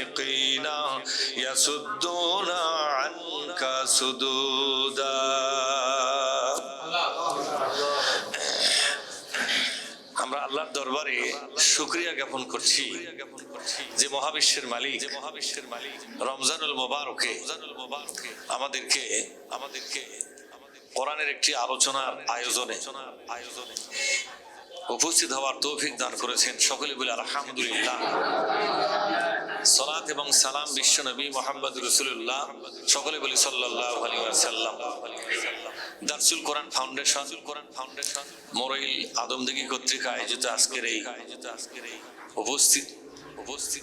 المشرقين يصدون عنك صدودا আমরা আল্লাহর দরবারে শুকরিয়া জ্ঞাপন করছি যে মহাবিশ্বের মালিক রমজানুল মুবারকে আমাদেরকে কোরআনের একটি আলোচনার আয়োজনে উপস্থিত হওয়ার তৌফিক দান করেছেন। সকলে বলে আলহামদুলিল্লাহ। সালাত এবং সালাম বিশ্ব নবী মুহাম্মদ রাসূলুল্লাহ, সকলে বলি সাল্লাল্লাহু আলাইহি ওয়াসাল্লাম। দারসুল কোরআন ফাউন্ডেশন মোরাইল আদমদিঘি কর্তৃক আয়োজিত আজকের এই উপস্থিত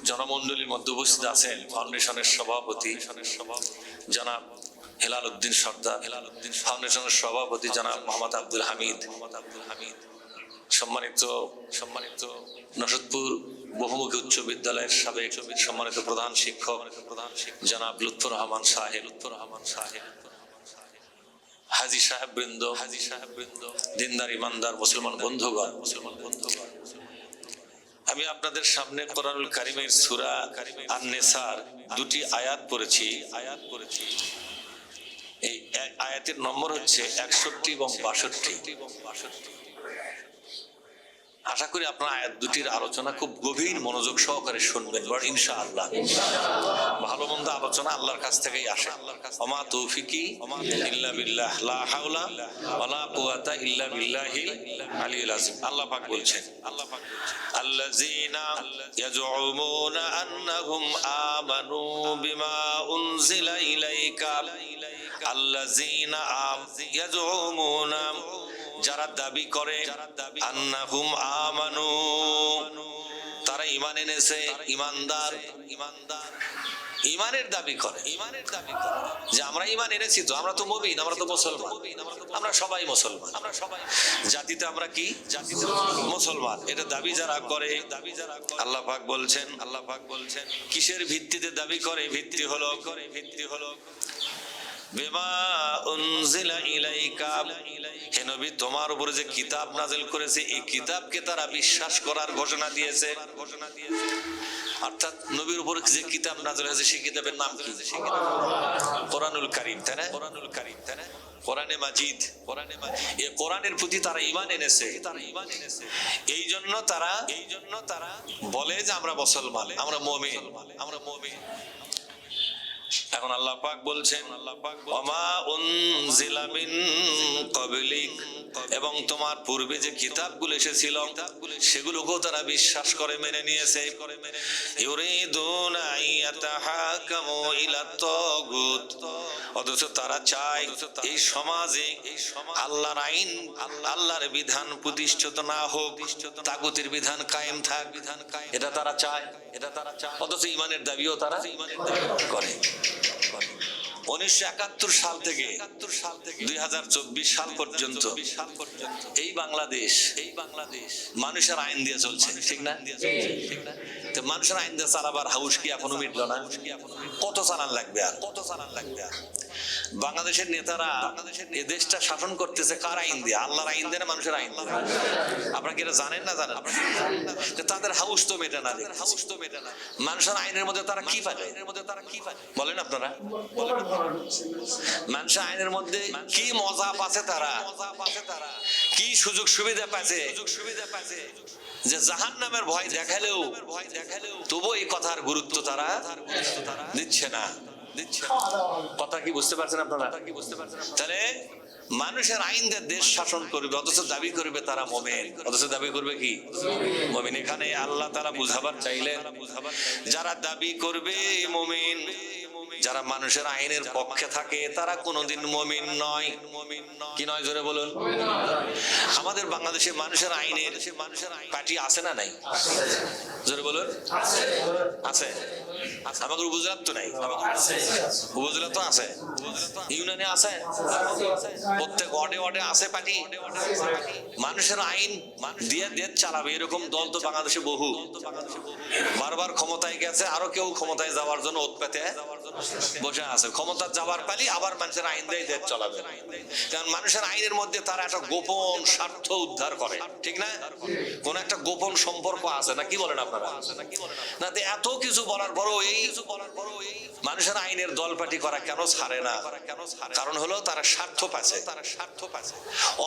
জনমণ্ডলীর মধ্যে উপস্থিত আছেন ফাউন্ডেশনের সভাপতি জনাব হেলাল উদ্দিন সর্দার, ফাউন্ডেশনের সভাপতি জনাব মোহাম্মদ আব্দুল হামিদ, সম্মানিত নসদপুর বহুমুখী উচ্চ বিদ্যালয়ের সাবেক সম্মানিত প্রধান শিক্ষক জনাব লুৎফর রহমান সাহেব, হাজী সাহেব বৃন্দ, দিনদার ইমানদার মুসলমান বন্ধুগণ, আমি আপনাদের সামনে কোরআনুল কারীমের সূরা আন-নিসার দুটি আয়াত পড়েছি। এই আয়াতের নম্বর হচ্ছে 61 এবং 62। আশা করি আপনারা আয়াত দুটির আলোচনা খুব গভীর মনোযোগ সহকারে শুনবেন ইনশাআল্লাহ। ভালো মন্দ আলোচনা আল্লাহর কাছ থেকেই আসে। ওমা তৌফিকি ইল্লা বিল্লাহ, লা হাওলা ওয়ালা কুওয়াতা ইল্লা বিল্লাহিল আলিয়্যিল আযীম। আল্লাহ পাক বলছেন আল্লাযীনা ইয়াজউমুনা আন্নাহুম আমানু বিমা উনজিলা ইলাইকা, আল্লাযীনা ইয়াজউমুনা, যারা দাবি করে, আন্নাহুম আমানু, তারা ঈমান এনেছে, ইমানদার, ঈমানের দাবি করে যে আমরা ঈমান এনেছি, তো আমরা তো মুমিন, আমরা তো মুসলমান, আমরা সবাই মুসলমান, জাতিতে আমরা কি? জাতিতে মুসলমান। এটা দাবি যারা করে, আল্লাহ পাক বলছেন কিসের ভিত্তিতে দাবি করে? ভিত্তি হলো বিমা উনজিলা ইলাইকা, হে নবী তোমার উপরে যে কিতাব নাযিল করেছে এই কিতাবকে তারা বিশ্বাস করার ঘোষণা দিয়েছে। অর্থাৎ নবীর উপরে যে কিতাব নাযিল হয়েছে সেই কিতাবের নাম কি? কোরআনুল কারীম, তাই না? কোরআনে মাজিদ। এই কোরআনের প্রতি তারা ঈমান এনেছে। এই জন্য তারা বলে যে আমরা মুসলমান, আমরা মুমিন। এখন আল্লাহ পাক বলছেন ওমা উনজিলা মিন ক্বাবলিক, এবং তোমার পূর্বে যে কিতাবগুলো এসেছিল সেগুলোকেও তারা বিশ্বাস করে, মেনে নিয়েছে। ইউরিদুনা আইয়াতাহাকামু ইলা তাগুত, অথচ তারা চায় এই সমাজে আল্লাহর আইন, আল্লাহর বিধান প্রতিষ্ঠিত না হোক, তাগুতের বিধান কায়েম থাক, এটা তারা চায়। অথচ ঈমানের দাবিও তারা করে। 1971 সাল থেকে 2024 সাল পর্যন্ত এই বাংলাদেশ মানুষের আইন দিয়ে চলছে, ঠিক না? তো মানুষের আইন দিয়ে চালাবার হাউস কি এখনো মিটলো না? কত চালান লাগবে আর? বাংলাদেশের নেতারা এই দেশটা শাসন করতেছে কার আইন দিয়ে? আল্লাহর আইন দিয়ে না মানুষের আইন দিয়ে? আপনারা কি এটা জানেন না? তাদের হাউস তো মেটে না। মানুষের আইনের মধ্যে তারা কি পায় বলেন আপনারা? মানুষের আইনের মধ্যে কি মজা পাচ্ছে তারা, কি সুযোগ সুবিধা পাচ্ছে যে জাহান্নামের ভয় দেখালেও তবু এই কথার গুরুত্ব তারা দিচ্ছে না। কথা কি বুঝতে পারছেন আপনারা? তাহলে মানুষের আইন দিয়ে দেশ শাসন করবে, অথচ দাবি করবে তারা মুমিন, অথচ দাবি করবে কি? মুমিন। এখানে আল্লাহ তাআলা বুঝাবার চাইলেন যারা দাবি করবে মুমিন, যারা মানুষের আইনের পক্ষে থাকে তারা কোনোদিন মুমিন নয়। কি নয়? জোরে বলুন। আমাদের বাংলাদেশে মানুষের আইনের পার্টি আছে না নাই? জোরে বলুন। আছে। আমাদের উপজেলা তো নাই, উপজেলা তো আছে, ইউনিয়নে আছে, প্রত্যেক ওয়ার্ডে আছে পার্টি। মানুষের আইন দিয়ে দেশ চালাবে এরকম দল তো বাংলাদেশে বহু। বারবার ক্ষমতায় গেছে, আরো কেউ ক্ষমতায় যাওয়ার জন্য ওত পেতে বসে আছে, ক্ষমতা যাবার পালি আবার মানুষের আইন দিয়ে দেশ চলাবে। কারণ মানুষের আইনের মধ্যে তারা একটা গোপন স্বার্থ উদ্ধার করে, ঠিক না? কোন একটা গোপন সম্পর্ক আছে না, কি বলেন আপনারা? না, এত কিছু বলার পরও এই মানুষের আইনের দলপাটি করা কেন ছাড়ে না? কারণ হলো তারা স্বার্থ পাচ্ছে,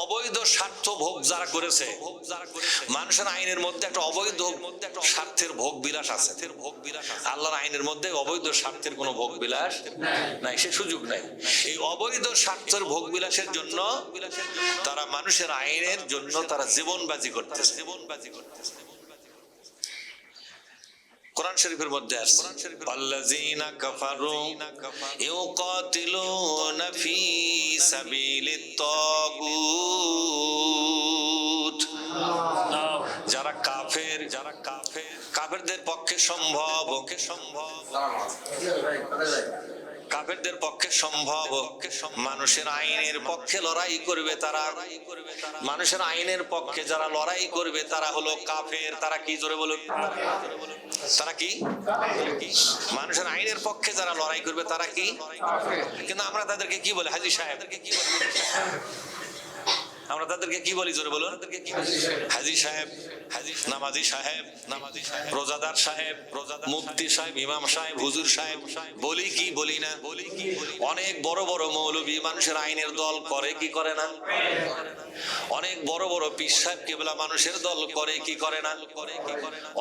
অবৈধ স্বার্থ ভোগ যারা করেছে। মানুষের আইনের মধ্যে একটা অবৈধ স্বার্থের ভোগ বিলাস আছে। আল্লাহর আইনের মধ্যে অবৈধ স্বার্থের কোনো ভোগ বিলাস নাই, সে সুযোগ নাই। এই অবৈধ স্বার্থের ভোগ বিলাসের জন্য তারা মানুষের আইনের জন্য তারা জীবনবাজি করতেছে। কোরআন শরীফের মধ্যে আছে, আল্লাযীনা কাফারু ইউকাতিলুনা ফি সাবিলিত তাগুত। যারা কাফের, কাফেরদের পক্ষে সম্ভব কাফেরদের পক্ষে সম্ভব মানুষের আইনের পক্ষে লড়াই করবে তারা। মানুষের আইনের পক্ষে যারা লড়াই করবে তারা হলো কাফের। তারা কি, জোরে বলুন, তারা কি? মানুষের আইনের পক্ষে যারা লড়াই করবে তারা কি? কিন্তু আমরা তাদেরকে কি বলি? হাজী সাহেব। আমরা তাদেরকে কি বলি, জোরে বলুন? হাজী সাহেব, নামাজি সাহেব, রোজাদার সাহেব, মুফতি সাহেব, ইমাম সাহেব, হুজুর সাহেব বলি কি বলি না? অনেক বড় বড় মৌলবী মানুষের আইনের দল করে কি করে না? অনেক বড় বড় পীর সাহেব কেবলা মানুষের দল করে কি করে না?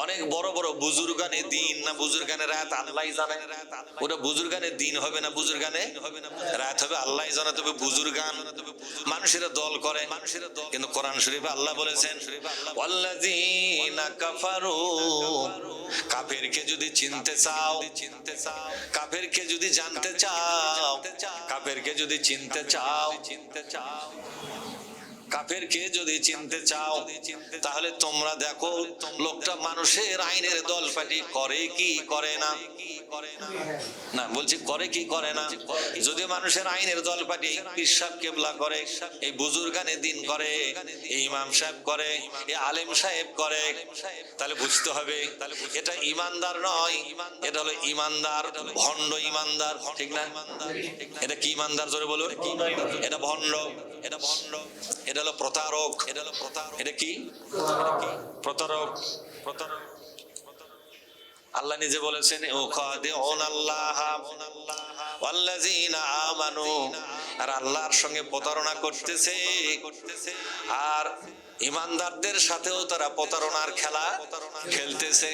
অনেক বড় বড় বুজুর্গানে দিন না বুজুর্গানে রাত আল্লাহ জানে। ওটা বুজুর্গানে দিন হবে না বুজুর্গানে রাত হবে আল্লাহ জানে। তবে বুজুর্গান মানুষের দল করে। কিন্তু কোরআন শরীফে আল্লাহ বলেছেন, ওয়াল্লাযীনা কাফারু, কাফেরকে যদি চিনতে চাও, কাফেরকে যদি জানতে চাও, কাফেরকে যদি চিনতে চাও, কাফেরকে যদি চিনতে চাও, তাহলে তোমরা দেখো লোকটা মানুষের আইনের দলপাটি করে কি করে না? না, বলছি করে কি করে না? যদি মানুষের আইনের দলপাটি পীর সাহেব কেবলা করে, এই বুজুর্গানে দিন করে, এই ইমাম সাহেব করে, এই আলেম সাহেব করে, তাহলে বুঝতে হবে এটা ইমানদার নয়, এটা হলো ইমানদার ভণ্ড ইমানদার, ঠিক না? এটা কি ইমানদার, জোরে বলুন? এটা ভণ্ড, এটা ভণ্ড, এটা হলো প্রতারক, এটা কি? প্রতারক। আল্লাহ নিজে বলেছেন, আর আল্লাহর সঙ্গে প্রতারণা করতেছে। আর ইমানদারদের সাথেও তারা প্রতারণার খেলা খেলতেছে।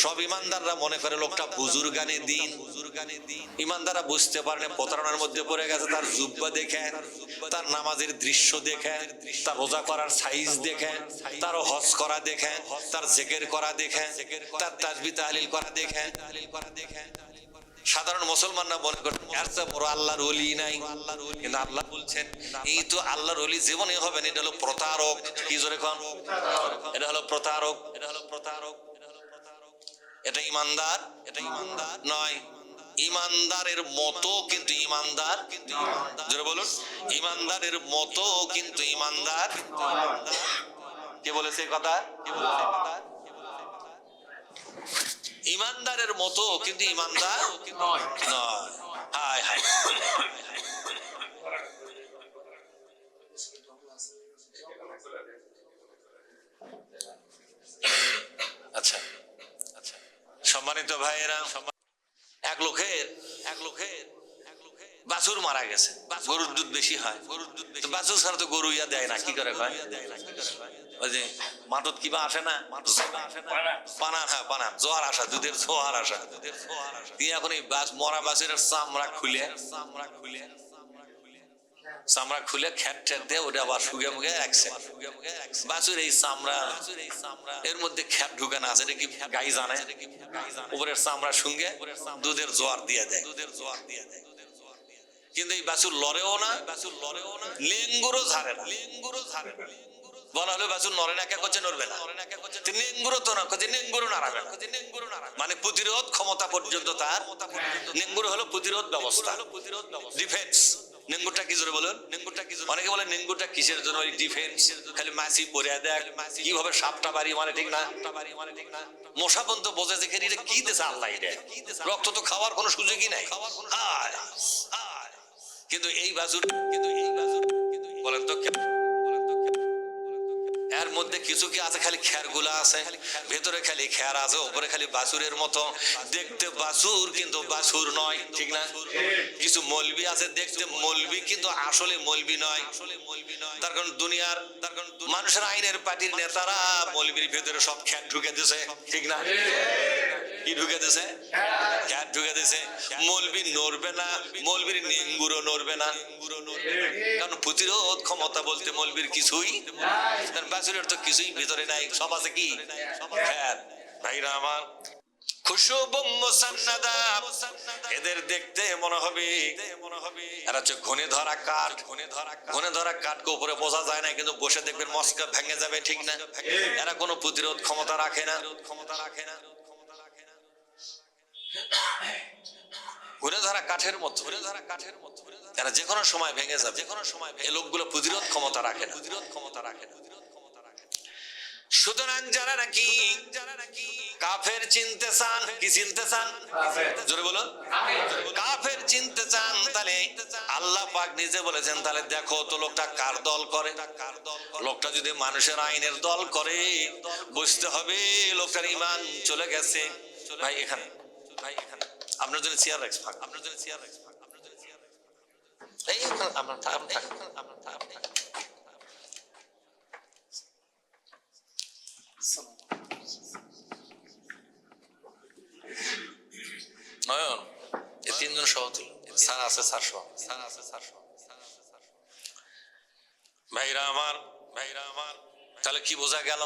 সব ইমানদাররা মনে করে লোকটা বুজুর্গানে দিন। ইমানদাররা বুঝতে পারে না, প্রতারণার মধ্যে পড়ে গেছে। তার জুব্বা দেখে, তার নামাজের দৃশ্য দেখে, তার রোজা করার সাইজ দেখে, তার হজ করা দেখে, তার জিকির করা দেখে, তার তাসবিহ তাহলিল করা দেখে। সাধারণ মুসলমানরা মনে করে এর চেয়ে বড় আল্লাহর ওলি নাই। কিন্তু আল্লাহ বলছেন এই তো আল্লাহর ওলি জীবনে হবে না, এটা হলো প্রতারক। কি জোরে কোন? এটা হলো প্রতারক, এটা হলো প্রতারক। এটা ইমানদার, এটা ইমানদার নয়। ইমানদারের মতো কিন্তু ইমানদার, জোরে বলুন, ইমানদারের মতো কিন্তু ইমানদার। কে বলেছে এই কথা? কে বলেছে এই কথা? ইমানদারের মতো কিন্তু ইমানদার নয়। হায় হায়। আচ্ছা আচ্ছা, সম্মানিত ভাইয়েরা, এক লোকের বাছুর মারা গেছে। গরুর দুধ বেশি হয়, বাছুর ছাড়া তো গরু ইয়া দেয় না। কি করে ভাই? ওই যে মাঠত কিবা আসে না, পানান, হ্যাঁ পানান, জোয়ার আসা, দুধের জোয়ার আসা। এখন এই মরা বাছুর চামড়া খুলে খ্যাট ঠ্যাট দিয়ে ওটা আবার শুগে মুগে রাখছে। বাছুর এই চামড়া, এর মধ্যে খ্যাট ঢুকানো আছে, এটা কি গাই জানে? উপরের চামড়া শুঙ্গে দুধের জোয়ার দিয়ে দেয়। কিন্তু এই বাছুর লড়েও না, লেঙ্গুরও ঝাড়ে না। বলা হলো বাছুর নড়ে না, কে করছে? নড়বে না। লেঙ্গুরও তো না, লেঙ্গুরও নাড়াবে না। মানে প্রতিরোধ ক্ষমতা পর্যন্ত তার। লেঙ্গুর হলো প্রতিরোধ ব্যবস্থা, ডিফেন্স। নেঙ্গুরটা কি জোরে বলুন? নেঙ্গুরটা কি? অনেকে বলে নেঙ্গুরটা কিসের জন্য? ওই ডিফেন্স, খালি মাছি পরে দেখ কিভাবে সাপটা বাড়ি মানে, ঠিক না? মশা পর্যন্ত বোঝে যে এটা কি দেশে আল্লাহ, এটা রক্ত তো খাওয়ার কোনো সুযোগই নাই। কিন্তু এই বাজুর বলেন তো এর মধ্যে কিছু কি আছে? খালি খ্যার গুলা আছে, ভেতরে খালি খ্যার আছে, উপরে খালি বাছুরের মতো দেখতে বাছুর, কিন্তু বাছুর নয়, ঠিক না? কিছু মৌলবি আছে দেখতে মৌলবি, কিন্তু আসলে মৌলবি নয়। তার কারণ দুনিয়ার মানুষের আইনের পার্টির নেতারা মৌলবির ভেতরে সব খ্যার ঢুকে দিয়েছে, ঠিক না? কি ঢুকে দিয়েছে? খ্যার ঢুকে দিয়েছে। মৌলবি নড়বে না, মৌলবির নেঙ্গুরও নড়বে না, কারণ প্রতিরোধ ক্ষমতা বলতে মৌলবির কিছুই, বাছুরের তো কিছুই ভিতরে নাই, সব আছে কি খ্যার। ভাইরা আমার, খুশবু মুসান্নাদা, এদের দেখতে মনে হবে এরা হচ্ছে ঘনে ধরা কাঠ। ঘনে ধরা কাঠকে উপরে বোঝা যায় না, কিন্তু বসে দেখবেন মস্কা ভেঙে যাবে, ঠিক না? এরা কোনো প্রতিরোধ ক্ষমতা রাখে না। ঘুরে ধরা কাঠের মতো, এরা যে কোনো সময় ভেঙে যাবে, যে কোনো সময়। এই লোকগুলো প্রতিরোধ ক্ষমতা রাখে না। সুতরাং যারা নাকি কাফের চিনতে চান, কি চিনতে চান? জোরে বলুন, কাফের চিনতে চান, তাহলে আল্লাহ পাক নিজে বলেছেন, তাহলে দেখো তো লোকটা কার দল করে। লোকটা যদি মানুষের আইনের দল করে, বুঝতে হবে লোকটার ঈমান চলে গেছে। ভাই এখানে আপনার জন্য চেয়ার রাখছি, আপনার জন্য চেয়ার রাখছি, এই আমরা নয়ন, এই তিনজন সহতুল স্যার আছে, ভাইরা আমার, তাহলে কি বোঝা গেল?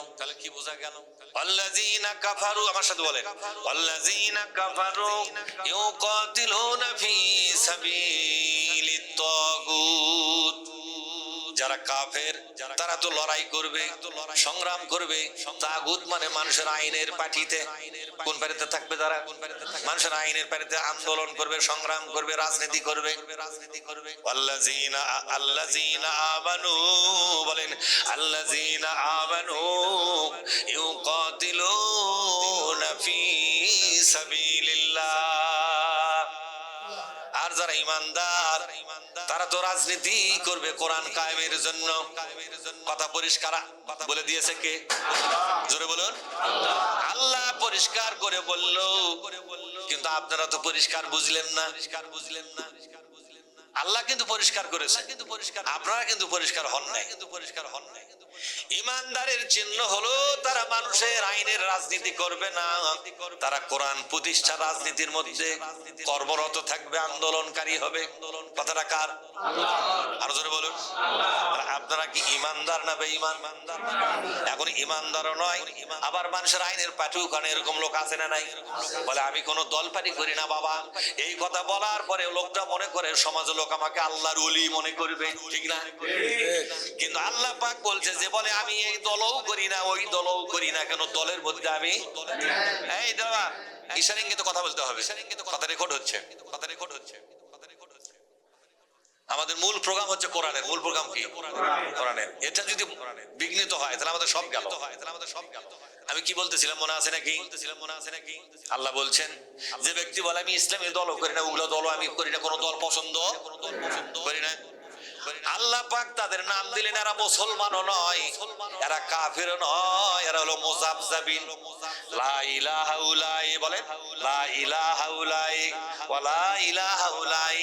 আল্লাযীনা কাফারু, আমার সাথে বলেন, আল্লাযীনা কাফারু ইউকাতিলুনা ফি সাবিলিত তাগুত। যারা কাফের তারা তো লড়াই করবে, সংগ্রাম করবে তাগুত মানে মানুষের আইনের পার্টিতে। কোন পার্টিতে থাকবে তারা? মানুষের আইনের পার্টিতে আন্দোলন করবে, সংগ্রাম করবে, রাজনীতি করবে। আল্লাযীনা আমানু, বলেন আল্লাযীনা আমানু ইউকাতিলুনা ফি সাবিলিল্লাহ। আর যারা ঈমানদার তারা তো রাজনীতি করবে কোরআন কায়েমের জন্য। কথা পরিষ্কার বলে দিয়েছে কে? জোরে বলুন। আল্লাহ পরিষ্কার করে বলল, কিন্তু আপনারা তো পরিষ্কার বুঝলেন না। আল্লাহ কিন্তু পরিষ্কার করেছে, আপনারা কিন্তু পরিষ্কার হন নাই। ঈমানদারের চিহ্ন হলো তারা মানুষের আইনের রাজনীতি করবে না, তারা কোরআন প্রতিষ্ঠা রাজনীতির মধ্যে কর্মরত থাকবে, আন্দোলনকারী হবে। কথাটা কার? আরো জোরে বলুন। আপনারা কি ঈমানদার না বেঈমান? এখন ঈমানদারও নয়, আবার মানুষের আইনের পাঠিও কারণ এরকম লোক আছে না নাই? বলে আমি কোনো দল পার্টি করি না বাবা। এই কথা বলার পরে লোকটা মনে করে সমাজের লোক আমাকে আল্লাহর ওলি মনে করবে, ঠিক না? কিন্তু আল্লাহ পাক বলছে যে বলে আমি এই দলও করি না, ওই দলও করি না, কেন দলের মধ্যে আমি এই দাদা ইশারিং তো কথা বলতে হবে, কথা রেকর্ড হচ্ছে। আমাদের মূল প্রোগ্রাম হচ্ছে কোরআনের। মূল প্রোগ্রাম কি? কোরআনের। এটা যদি বিঘ্নিত হয় তাহলে আমাদের সব গেল। আমি কি বলতেছিলাম মনে আছে নাকি? আল্লাহ বলছেন যে ব্যক্তি বলে আমি ইসলামী দলও করি না, ওগুলো দলও আমি করি না, কোনো দল পছন্দ করি না, আল্লাহ পাক তাদের নাম দিলেন এরা মুসলমানও নয়, এরা কাফিরও নয়, এরা হলো মুযাবযাবিন। লা ইলাহা উলাই, বলেন লা ইলাহা উলাই ওয়া লা ইলাহা উলাই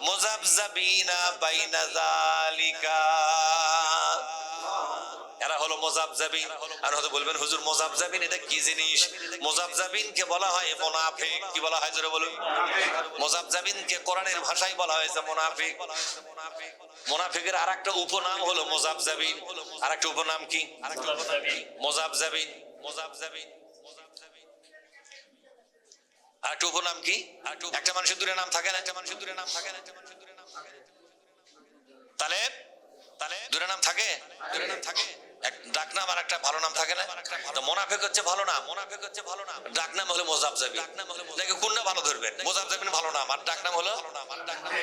মুযাবযাবিনা বাইনা যালিকা। এরা হলো মুযাবযাবিন। আর হয়তো বলবেন হুজুর মুযাবযাবিন এটা কি জিনিস? মুযাবযাবিন কে বলা হয় মুনাফিক। কি বলা হয় জোরে বলুন? মুযাবযাবিন কে কোরআনের ভাষায় বলা হয়েছে মুনাফিক। মুনাফিকের আরেকটা উপনাম হলো মুযাবযাবিন। আরেকটা উপনাম কি? মুযাবযাবিন। আরেকটা উপনাম কি? একটা মানুষের দুটো নাম থাকে না? তাহলে দুটো নাম থাকে। এক ডাক নাম আর একটা ভালো নাম থাকে না? তো মুনাফিক হচ্ছে ভালো নাম, ডাক নাম হলো মুযাবযাবিন। দেখে কোন নাম ভালো ধরবেন? মুযাবযাবিন ভালো নাম, আর ডাক নাম হলো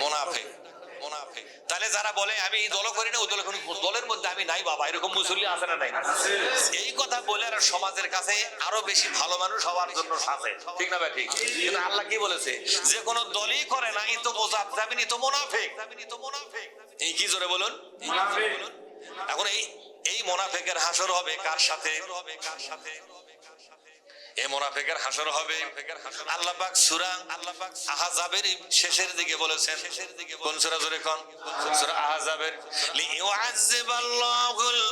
মুনাফিক। তাহলে যারা বলে আমি এই দল করি না ওই দল করি, দলের মধ্যে আমি নাই বাবা, এরকম মুসল্লি আছে না নাই? এই কথা বলে আর সমাজের কাছে আরো বেশি ভালো মানুষ হওয়ার জন্য সাথে, ঠিক না ভাই? ঠিক। কিন্তু আল্লাহ কি বলেছে? যে কোন দলই করে না ই তো মুজাবজাবিন, ই তো মুনাফিক। এই কি জোরে বলুন? এখন এই মুনাফিকের হাসর হবে কার সাথে? এই মুনাফিকের হাসর হবে আল্লাহ পাক সূরা আহজাবের শেষের দিকে বলেছেন। কোন সূরা জোরে কোন? সূরা আহজাবের লিইউআযযিবাল্লাহুল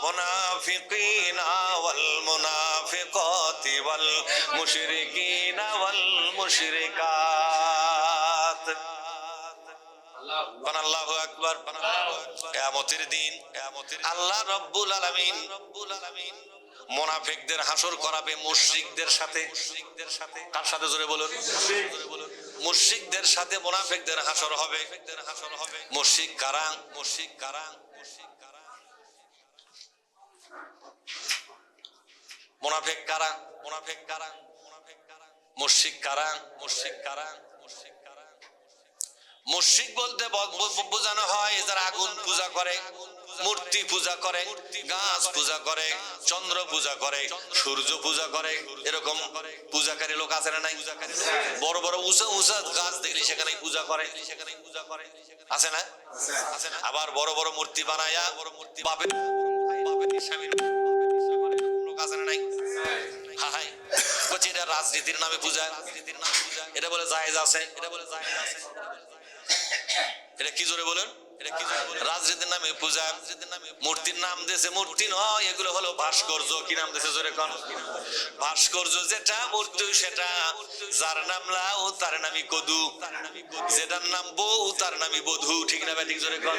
মুনাফিকিনা ওয়াল মুনাফিকাতি ওয়াল মুশরিকিনা ওয়াল মুশরিকাত। আল্লাহু আকবার। কিয়ামতের দিন আল্লাহ রাব্বুল আলামিন মুনাফিকদের হাসর করাবে মুশরিকদের সাথে। কার সাথে জোরে বলুন? মুশরিকদের সাথে মুনাফিকদের হাসর হবে। মুশরিক কারা? মুনাফিক কারা? মুশরিক কারা? মুশরিক বলতে বোঝানো হয় যারা আগুন পূজা করে, মূর্তি পূজা করে, গাছ পূজা করে, চন্দ্র পূজা করে, সূর্য পূজা করে, এরকম পূজাকারী লোক আছে না নাই? বড় বড় উঁচা উঁচা গাছ দেখলে সেখানে পূজা করে, আছে না? আবার বড় বড় মূর্তি বানায়া বাপের স্বামীর লোক আছে না নাই? হাই বলছি এটা রাজনীতির নামে পূজা, এটা বলে জায়েজ আছে। এটা কি জোরে বলেন? রাজনীতির নামে পূজা। মূর্তির নাম দিয়েছে মূর্তি নয়, এগুলো হলো ভাস্কর্য। কি নাম দিয়েছে জোরে কোন? ভাস্কর্য যেটা, মূর্তি সেটা। যার নাম লাউ তার নামই কদু, যেটার নাম বউ তার নামই বধূ। ঠিক না ভাই? ঠিক জোরে কোন?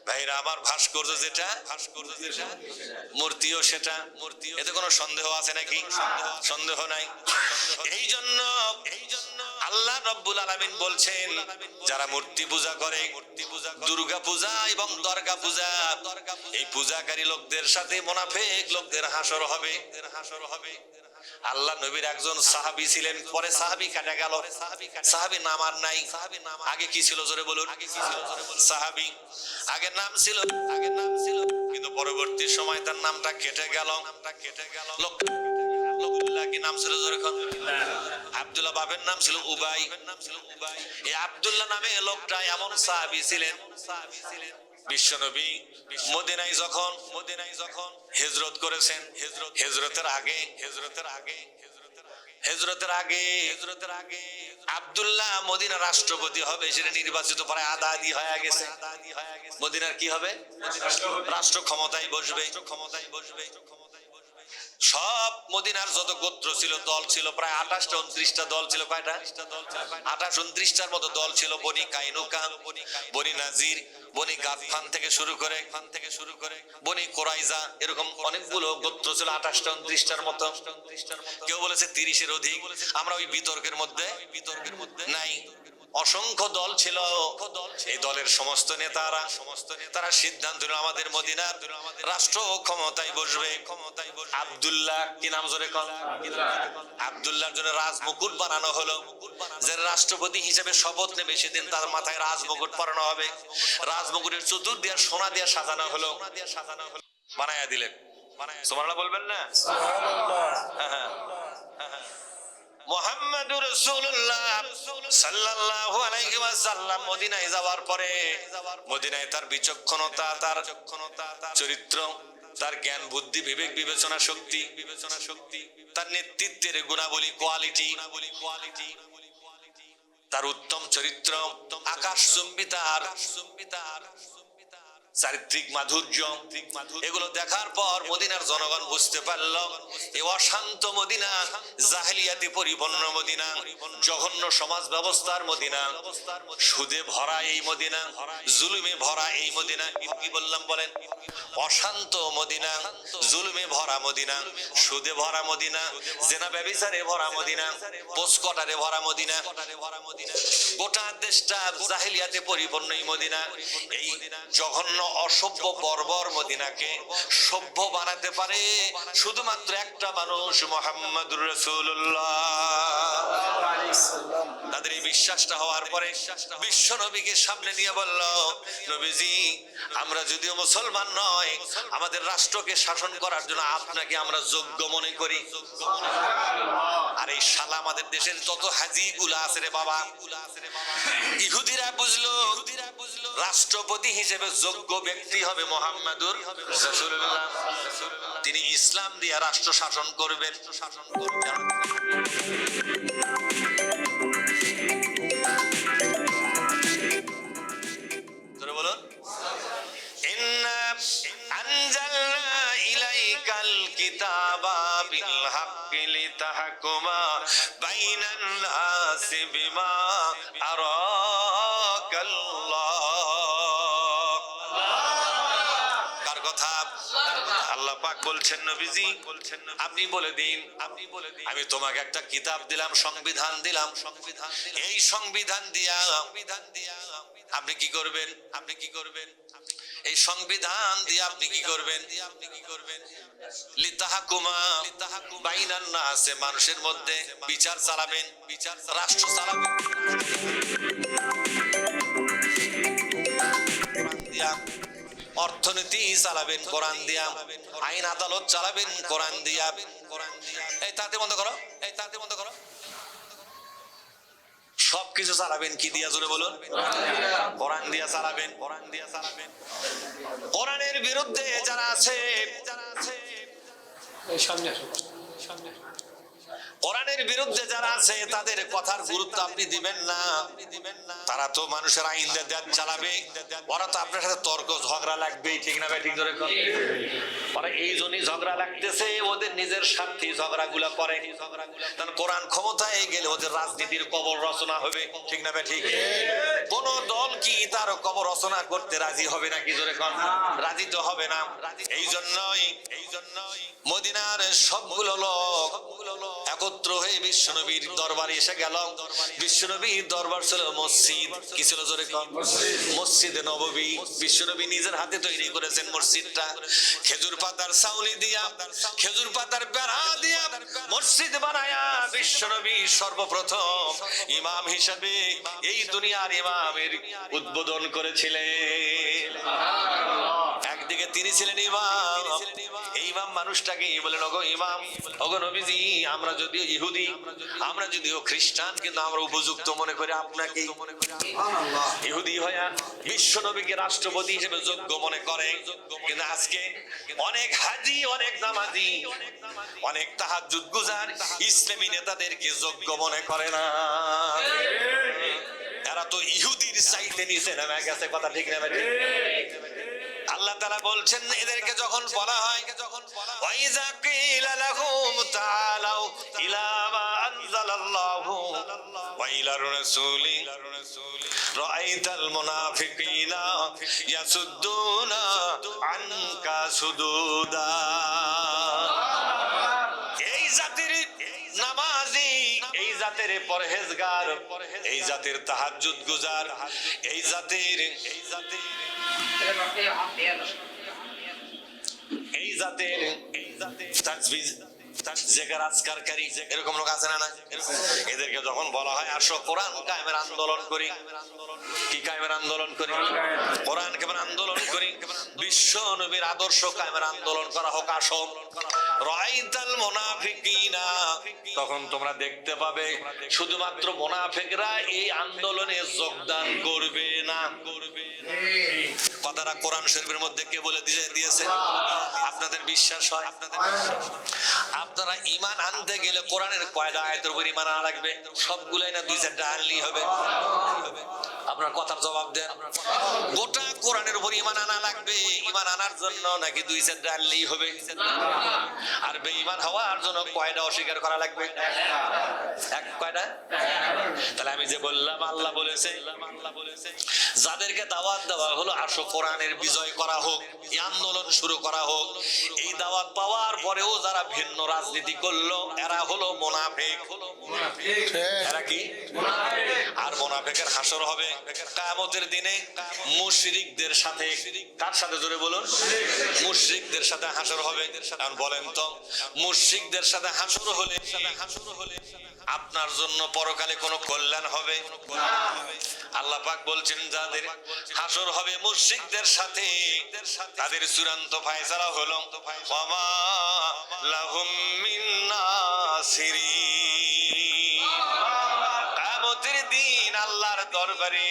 ভাইরা আমার, ভাস্কর্য যেটা মূর্তিও সেটা। এতে কোনো সন্দেহ আছে নাকি? সন্দেহ নাই। এই জন্য আল্লাহ রাব্বুল আলামিন বলছেন যারা মূর্তি পূজা করে, দুর্গা পূজা এবং দরগা পূজা, এই পূজাকারী লোকদের সাথে মুনাফিক লোকদের হাসর হবে। আল্লাহ নবীর একজন সাহাবী ছিলেন, পরে সাহাবী কাটা গেল। সাহাবী নাম আর নাই। আগে কি ছিল জোরে বলুন? সাহাবী আগে নাম ছিল, কিন্তু পরবর্তী সময় তার নামটা কেটে গেল। লোকগুলা কি নাম ছিল জোরে কোন? আব্দুল্লাহ। বাবার নাম ছিল উবাই। এই আব্দুল্লাহ নামে লোকটা এমন সাহাবী ছিলেন, বিশ্বনবী মদিনায় যখন হিজরত করেছেন, হিজরতের আগে আব্দুল্লাহ মদিনার রাষ্ট্রপতি হবে, সেটা নির্বাচিত পরে আদাদি হয়ে গেছে। মদিনার কি হবে? রাষ্ট্র ক্ষমতায় বসবে। সব মদিনার যত গোত্র ছিল, দল ছিল, প্রায় 28টা 29টা দল ছিল। কয়টা? 28 29টার মতো দল ছিল। বনি কাইনুকা, বনি নাজির, বনি গাতফান থেকে শুরু করে বনি কোরাইজা, এরকম অনেকগুলো গোত্র ছিল। 28টা 29টার মতো। কেউ বলেছে 30-এর অধিক। আমরা ওই বিতর্কের মধ্যে নাই। অসংখ্য দল ছিল। এই দলের সমস্ত নেতারা সিদ্ধান্ত নিল আমাদের মদিনার রাষ্ট্র ক্ষমতায় বসবে। আব্দুল্লাহ, কি নাম জোরে কোন? আব্দুল্লাহর জন্য রাজমুকুট বানানো হলো। যে রাষ্ট্রপতি হিসেবে শপথ নেবে সেদিন তার মাথায় রাজমুকুট পরানো হবে। রাজমুকুটের চতুর্দিকে সোনা দিয়ে সাজানো হলো, বানায়া দিলেন। সুবহানাল্লাহ বলবেন না? মুহাম্মাদুর রাসূলুল্লাহ সাল্লাল্লাহু আলাইহি ওয়াসাল্লাম মদিনায় যাওয়ার পরে, মদিনায় তার বিচক্ষণতা, তার চরিত্র, তার জ্ঞান বুদ্ধি বিবেক বিবেচনা শক্তি, তার নেতৃত্বের গুণাবলী কোয়ালিটি, তার উত্তম চরিত্র, আকাশচুম্বী তার চারিত্রিক মাধুর্য, এগুলো দেখার পর মদিনার জনগণ বুঝতে পারল এই অশান্ত মদিনা, জাহেলিয়াতে পরিপূর্ণ মদিনা, জঘন্য সমাজ ব্যবস্থার মদিনা, সুদে ভরা এই মদিনা, জুলুমে ভরা এই মদিনা। কি বললাম বলেন? অশান্ত মদিনা, জুলুমে ভরা মদিনা, সুদে ভরা মদিনা, জেনা ব্যভিচারে ভরা মদিনা, পোস্কটারে ভরা মদিনা। গোটা দেশটা জাহেলিয়াতে পরিপূর্ণ এই মদিনা। এই জঘন্য অসভ্য বর্বর মদিনাকে সভ্য বানাতে পারে শুধুমাত্র একটা মানুষ, মুহাম্মাদুর রাসূলুল্লাহ। তাদের এই বিশ্বাসটা হওয়ার পরে বিশ্ব নবীকে সামনে নিয়ে বলল, নবীজি আমরা যদিও মুসলমান নয়, আমাদের রাষ্ট্রকে শাসন করার জন্য আপনাকে আমরা যোগ্য মনে করি। আর এই শালা আমাদের দেশের যত হাজি গুলা আছে রে বাবা, ইহুদিরা বুঝলো রাষ্ট্রপতি হিসেবে যোগ্য ব্যক্তি হবে মুহাম্মাদুর রাসূলুল্লাহ। তিনি ইসলাম দিয়ে রাষ্ট্র শাসন করবেন। বলুন, ইন্না আনজালনা ইলাইকাল কিতাবা বিল হাক্কি লিতাহকুমা বাইনান নাসি বিমা আরাকাল্লাহ। কার কথা? আল্লাহ পাক বলছেন, নবীজি আপনি বলে দিন, আমি তোমাকে একটা কিতাব দিলাম, সংবিধান দিলাম, এই সংবিধান দিয়া আপনি কি করবেন? এই সংবিধান দিয়ে আপনি কি করবেন? লিতাহকুমা বাইনান নাস, মানুষের মধ্যে বিচার চালাবেন, রাষ্ট্র চালাবেন। অর্থনীতি চালাবেন কোরআন দিয়া, আইন আদালত চালাবেন কোরআন দিয়া। এই তাতে বন্ধ করো, সবকিছু চালাবেন কি দিয়া? জোরে বলুন, কোরআন দিয়া চালাবেন। কোরআনের বিরুদ্ধে যারা আছে, কোরআনের বিরুদ্ধে যারা আছে তাদের কথার গুরুত্ব আপনি দিবেন না। তারা তো মানুষের আইন দিয়ে চালাবে, ওরা তো আপনার সাথে তর্ক ঝগড়া লাগবে, ঠিক না ভাই? ঠিক ধরে ওরা এই জন্যই ঝগড়া লাগতেছে, ওদের নিজের স্বার্থে ঝগড়া গুলা করে। কারণ কোরআন ক্ষমতায় গেলে ওদের রাজনীতির কবর রচনা হবে, ঠিক না ভাই? ঠিক। কোন দল কি তার কবর রচনা করতে রাজি হবে না? কি ধরে রাজি তো হবে না। এই জন্যই মদিনার সবগুলো লোক একত্র হয়ে বিশ্বনবীর দরবারে এসে গেল। বিশ্বনবীর দরবার ছিল মসজিদ, কি ছিল? জোরে কম, মসজিদে নববী। বিশ্বনবী নিজের হাতে তৈরি করেছেন মসজিদটা, খেজুর পাতার ছাউনি দিয়া, খেজুর পাতার বেড়া দিয়া মসজিদ বানায়া বিশ্বনবী সর্বপ্রথম ইমাম হিসেবে এই দুনিয়ার ইমামের উদ্বোধন করেছিলেন। একদিকে তিনি ছিলেন ইমাম, এই ইমাম মানুষটাকে বলেন, ওগো ইমাম, ওগো নবীজি, আমরা যদিও ইহুদি, আমরা যদিও খ্রিস্টান, কিন্তু আমরা উপযুক্ত মনে করি আপনাকে। ইহুদি হইয়া বিশ্ব নবীকে রাষ্ট্রপতি হিসেবে যোগ্য মনে করে, কিন্তু আজকে অনেক হাজি, অনেক নামাজি, অনেক তাহাজ্জুদ গুজার ইসলামী নেতাদেরকে যোগ্য মনে করে না। এরা তো ইহুদির চাইতে নিচে নেমে গেছে, কথা ঠিক না? আল্লাহ তাআলা বলছেন, এদেরকে যখন বলা হয়, ওয়াইজা কিলা লাহুম তাআলাউ ইলা মা আনজালাল্লাহু ওয়া ইলার রাসূলি রাআইতাল মুনাফিকিনা ইয়াসুদ্দুনা আনকা সুদুদা। এই জাতির নামাজি, এই জাতের পরহেজগার, এই জাতের তাহাজ্জুদ গুজার, এই জাতের এরকম লোক আছে না? এদেরকে যখন বলা হয় আসো কোরআন কায়েমের আন্দোলন করি, কি কায়েমের আন্দোলন করি? কোরআন কায়েমের আন্দোলন করি, বিশ্ব নবীর আদর্শ কায়েমের আন্দোলন করা হোক, আসো। রাআইতাল মুনাফিকিনা, তখন তোমরা দেখতে পাবে শুধুমাত্র মুনাফিকরা এই আন্দোলনে যোগদান করবে না। কথাটা কোরআন শরীফের মধ্যে কে বলে দিয়েছে? আপনাদের বিশ্বাস হয়? আপনারা ঈমান আনতে গেলে কোরআনের কয়টা আয়াতের উপর ঈমান আনা লাগবে? সবগুলাই না দুই চারটা আনলেই হবে? আপনার কথার জবাব দেন। গোটা কোরআনের উপর ঈমান আনা লাগবে ঈমান আনার জন্য, নাকি দুই চারটা আনলেই হবে? আর বেঈমান হওয়ার জন্য কয়টা অস্বীকার করা লাগবে? এক কয়টা? তাহলে আমি যে বললাম আল্লাহ বলেছে যাদেরকে দাওয়াত দেওয়া হলো আসো কোরআনের বিজয় করা হোক, এই আন্দোলন শুরু করা হোক, এই দাওয়াত পাওয়ার পরেও যারা ভিন্ন রাজনীতি করলো এরা হলো মুনাফিক। এরা কি? আর মুনাফিকের হাসর হবে কিয়ামতের দিনে মুশরিকদের সাথে। কার সাথে? জোরে বলুন। মুশরিকদের সাথে হাসর হবে। কারণ বলেন তো, মুশরিকদের সাথে হাসর হলে আপনার জন্য পরকালে কোনো কল্যাণ হবে? আল্লাহ পাক বলছেন যাদের হাসর হবে মুশরিকদের সাথে, তাদের চূড়ান্ত ফয়সালা হলো ওয়ামা লাহুম মিন নাসিরিন। কিয়ামতের দিন আল্লাহর দরবারে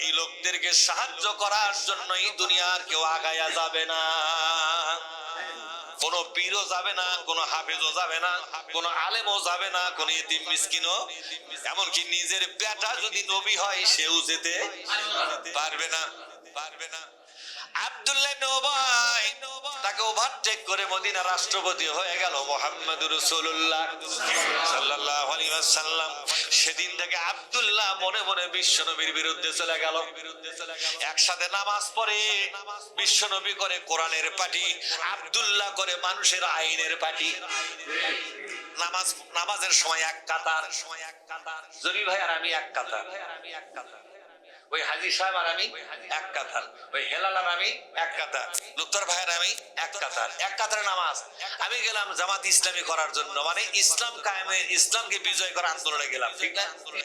এই লোকদেরকে সাহায্য করার জন্য এই দুনিয়ার কেউ আগায়া যাবে না। কোন পীরও যাবে না, কোন হাফেজও যাবে না, কোন আলেমও যাবে না, কোন ইতিম মিসকিনও, এমনকি নিজের বেটা যদি নবী হয় সেও যেতে পারবে না। আব্দুল্লাহ ইবনে উবাই তাকে ওভারটেক করে মদিনা রাষ্ট্রপতি হয়ে গেল মুহাম্মদুর রাসূলুল্লাহ সাল্লাল্লাহু আলাইহি ওয়াসাল্লাম। সেদিন থেকে আব্দুল্লাহ মনে মনে বিশ্বনবীর বিরুদ্ধে চলে গেল। একসাথে নামাজ পড়ে বিশ্বনবী করে কোরআনের পার্টি, আব্দুল্লাহ করে মানুষের আইনের পার্টি। নামাজের সময় এক কাতার, জলি ভাই আর আমি এক কাতার, ওই হাজী সাহেব আর আমি এক কাতার, ওই হেলাল আর আমি এক কাতার, লুত্তর ভাই আর আমি এক কাতার, এক কাতারে নামাজ। আমি গেলাম জামাত ইসলামী করার জন্য, মানে ইসলাম কায়েমের, ইসলামকে বিজয় করার আন্দোলনে গেলাম, ঠিক না?